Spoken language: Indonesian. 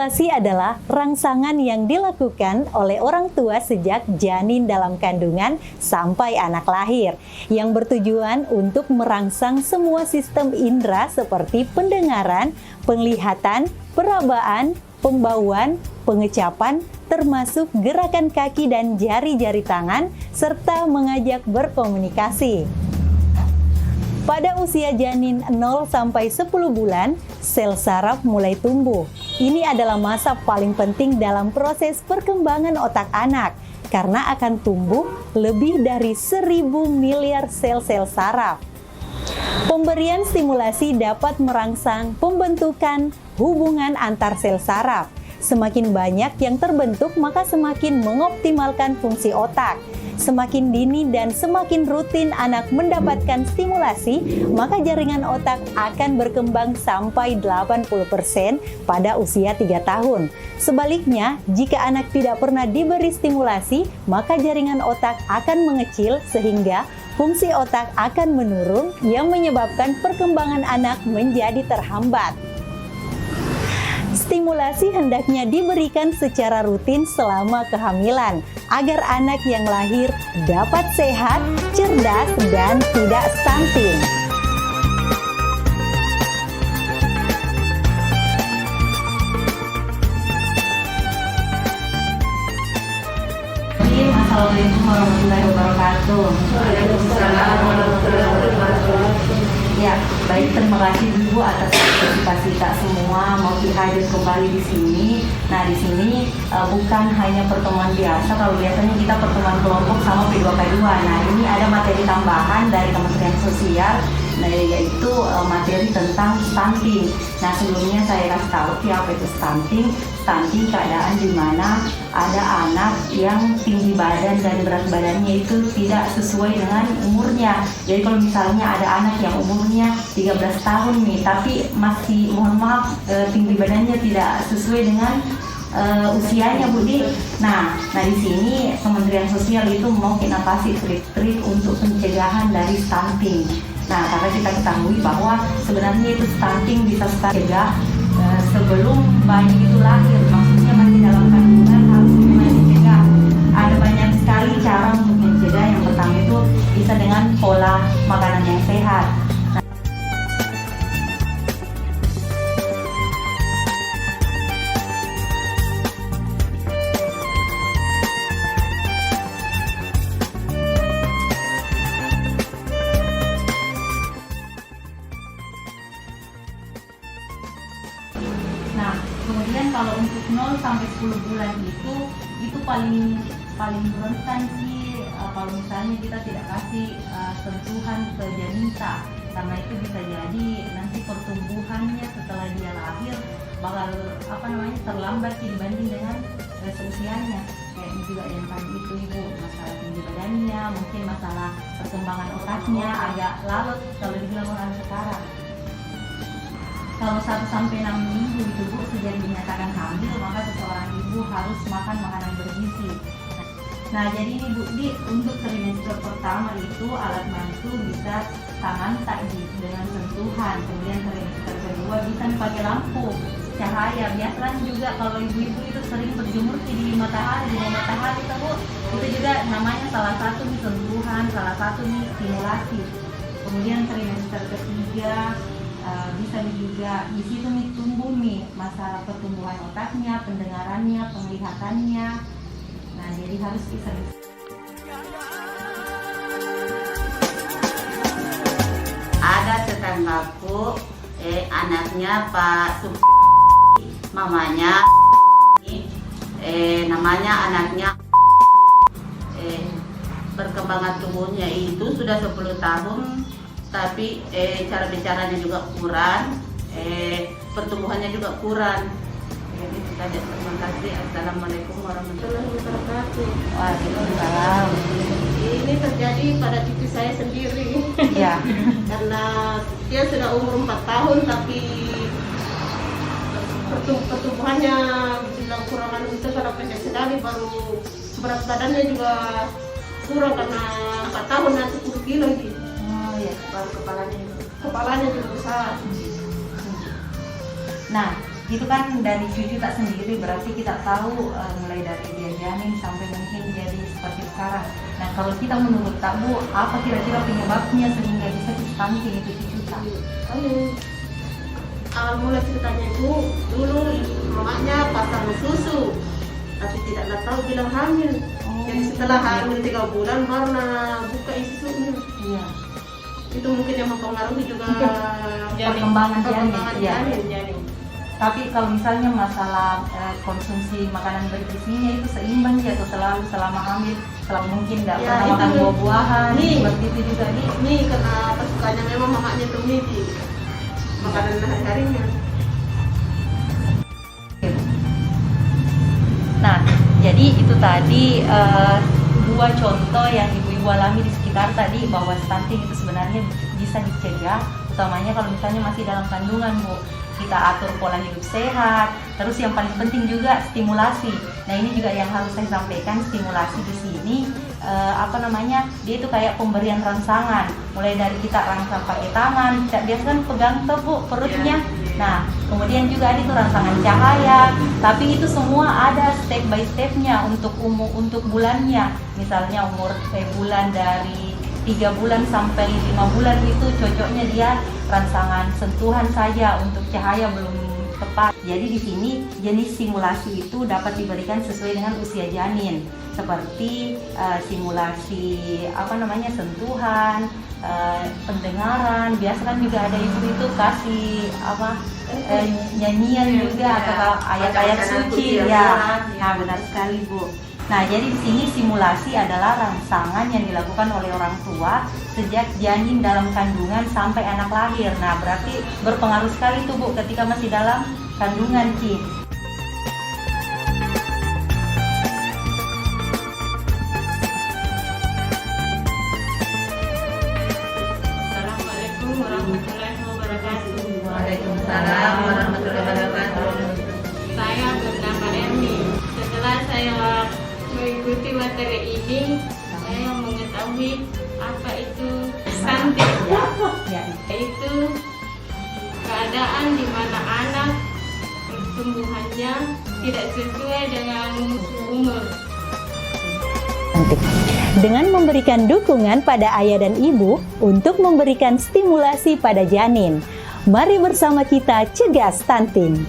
Stimulasi adalah rangsangan yang dilakukan oleh orang tua sejak janin dalam kandungan sampai anak lahir, yang bertujuan untuk merangsang semua sistem indera seperti pendengaran, penglihatan, perabaan, pembauan, pengecapan, termasuk gerakan kaki dan jari-jari tangan, serta mengajak berkomunikasi. Pada usia janin 0 sampai 10 bulan, sel saraf mulai tumbuh. Ini adalah masa paling penting dalam proses perkembangan otak anak, karena akan tumbuh lebih dari 1.000 miliar sel-sel saraf. Pemberian stimulasi dapat merangsang pembentukan hubungan antar sel saraf. Semakin banyak yang terbentuk, maka semakin mengoptimalkan fungsi otak. Semakin dini dan semakin rutin anak mendapatkan stimulasi, maka jaringan otak akan berkembang sampai 80% pada usia 3 tahun. Sebaliknya, jika anak tidak pernah diberi stimulasi, maka jaringan otak akan mengecil sehingga fungsi otak akan menurun yang menyebabkan perkembangan anak menjadi terhambat. Stimulasi hendaknya diberikan secara rutin selama kehamilan agar anak yang lahir dapat sehat, cerdas, dan tidak stunting. Assalamualaikum warahmatullahi wabarakatuh. Waalaikumsalam warahmatullahi wabarakatuh. Ya, baik, terima kasih Ibu atas partisipasi kita semua mau hadir kembali di sini. Nah, di sini bukan hanya pertemuan biasa. Kalau biasanya kita pertemuan kelompok sama P2K2. Nah, ini ada materi tambahan dari Kementerian Sosial, yaitu materi tentang stunting. Nah, sebelumnya saya kasih tahu apa itu stunting. Stunting keadaan di mana ada anak yang tinggi badan dan berat badannya itu tidak sesuai dengan umurnya. Jadi kalau misalnya ada anak yang umurnya 13 tahun nih, tapi masih tinggi badannya tidak sesuai dengan usianya, Budi. Nah di sini Kementerian Sosial itu mau inovasi trik-trik untuk pencegahan dari stunting. Nah, karena kita ketahui bahwa sebenarnya itu stunting bisa dicegah sebelum bayi itu lahir, maksudnya masih dalam kandungan harus mulai dicegah. Ada banyak sekali cara untuk mencegah. Yang pertama itu bisa dengan pola makanan yang sehat. Nah, kemudian kalau untuk 0 sampai 10 bulan itu paling rentan sih kalau misalnya kita tidak kasih sentuhan ke janinta, karena itu bisa jadi nanti pertumbuhannya setelah dia lahir bakal terlambat dibanding dengan seusianya. Kayak juga yang tadi itu Ibu, masalah tinggi badannya, mungkin masalah perkembangan otaknya agak larut kalau dibilang orang sekarang. Kalau 1 sampai 6 minggu itu Bu sejak dinyatakan hamil, maka seseorang ibu harus makan makanan bergizi. Nah, jadi ini Bu, untuk trimester pertama itu alat bantu bisa tangan takjil dengan sentuhan. Kemudian trimester kedua bisa pakai lampu cahaya. Biasanya juga kalau ibu-ibu itu sering berjemur di matahari, di bawah matahari itu Bu, itu juga namanya salah satu nih sentuhan, salah satu nih stimulasi. Kemudian trimester ketiga bisa juga di situ nih tumbuh nih masalah pertumbuhan otaknya, pendengarannya, penglihatannya. Nah, jadi harus bisa. Ada tetanggaku, anaknya Pak mamanya, namanya anaknya, perkembangan tubuhnya itu sudah 10 tahun. Tapi cara bicaranya juga kurang, pertumbuhannya juga kurang. Jadi kita terima kasih. Assalamualaikum warahmatullahi wabarakatuh. Waalaikumsalam. Ini terjadi pada cucu saya sendiri. Ya. Karena dia sudah umur 4 tahun tapi pertumbuhannya bilang kurang itu karena pendek sekali, baru berat badannya juga kurang karena 4 tahun nanti 10 kilo gitu. Ya, Baru kepalanya juga besar. Nah, itu kan dari cucu tak sendiri, berarti kita tahu mulai dari dia janin sampai mungkin jadi seperti sekarang. Nah kalau kita menurut tak Bu, apa kira-kira penyebabnya sehingga bisa stunting itu cucu tak? Awal mula ceritanya itu dulu mamanya pasang susu, tapi tidak tahu bilang hamil. Jadi setelah hamil 3 bulan baru buka susunya. Iya. Itu mungkin yang mempengaruhi juga Perkembangan janin. Tapi kalau misalnya masalah konsumsi makanan bergizinya itu seimbang ya atau selalu selama hamil, selama mungkin tidak Ya, pernah itu makan buah-buahan, nih. seperti itu juga nih. Ini karena kesukaannya memang mamanya itu mie makanan hari-harinya. Nah, jadi itu tadi dua contoh yang ibu-ibu alami di sekitar tadi, bahwa stunting itu sebenarnya bisa dicegah, utamanya kalau misalnya masih dalam kandungan Bu. Kita atur pola hidup sehat, terus yang paling penting juga stimulasi. Nah ini juga yang harus saya sampaikan, stimulasi di sini dia itu kayak pemberian rangsangan, mulai dari kita rangsang pakai tangan, biasa kan pegang tuh Bu perutnya. Nah kemudian juga ada itu rangsangan cahaya, tapi itu semua ada step by stepnya untuk bulannya. Misalnya umur bulan dari 3 bulan sampai 5 bulan itu cocoknya dia rangsangan sentuhan saja, untuk cahaya belum tepat. Jadi di sini jenis simulasi itu dapat diberikan sesuai dengan usia janin, seperti simulasi sentuhan, pendengaran. Biasa kan juga ada ibu itu kasih nyanyian juga atau ayat-ayat suci ya. Nah benar sekali Bu. Nah, jadi di sini simulasi adalah rangsangan yang dilakukan oleh orang tua sejak janin dalam kandungan sampai anak lahir. Nah, berarti berpengaruh sekali tuh Bu ketika masih dalam kandungan Ki. Assalamualaikum warahmatullahi wabarakatuh. Waalaikumsalam warahmatullahi wabarakatuh. Saya bernama Ermi. Setelah saya mengikuti materi ini, saya mengetahui apa itu stunting. Yaitu keadaan di mana anak pertumbuhannya tidak sesuai dengan umur. Dengan memberikan dukungan pada ayah dan ibu untuk memberikan stimulasi pada janin. Mari bersama kita cegah stunting.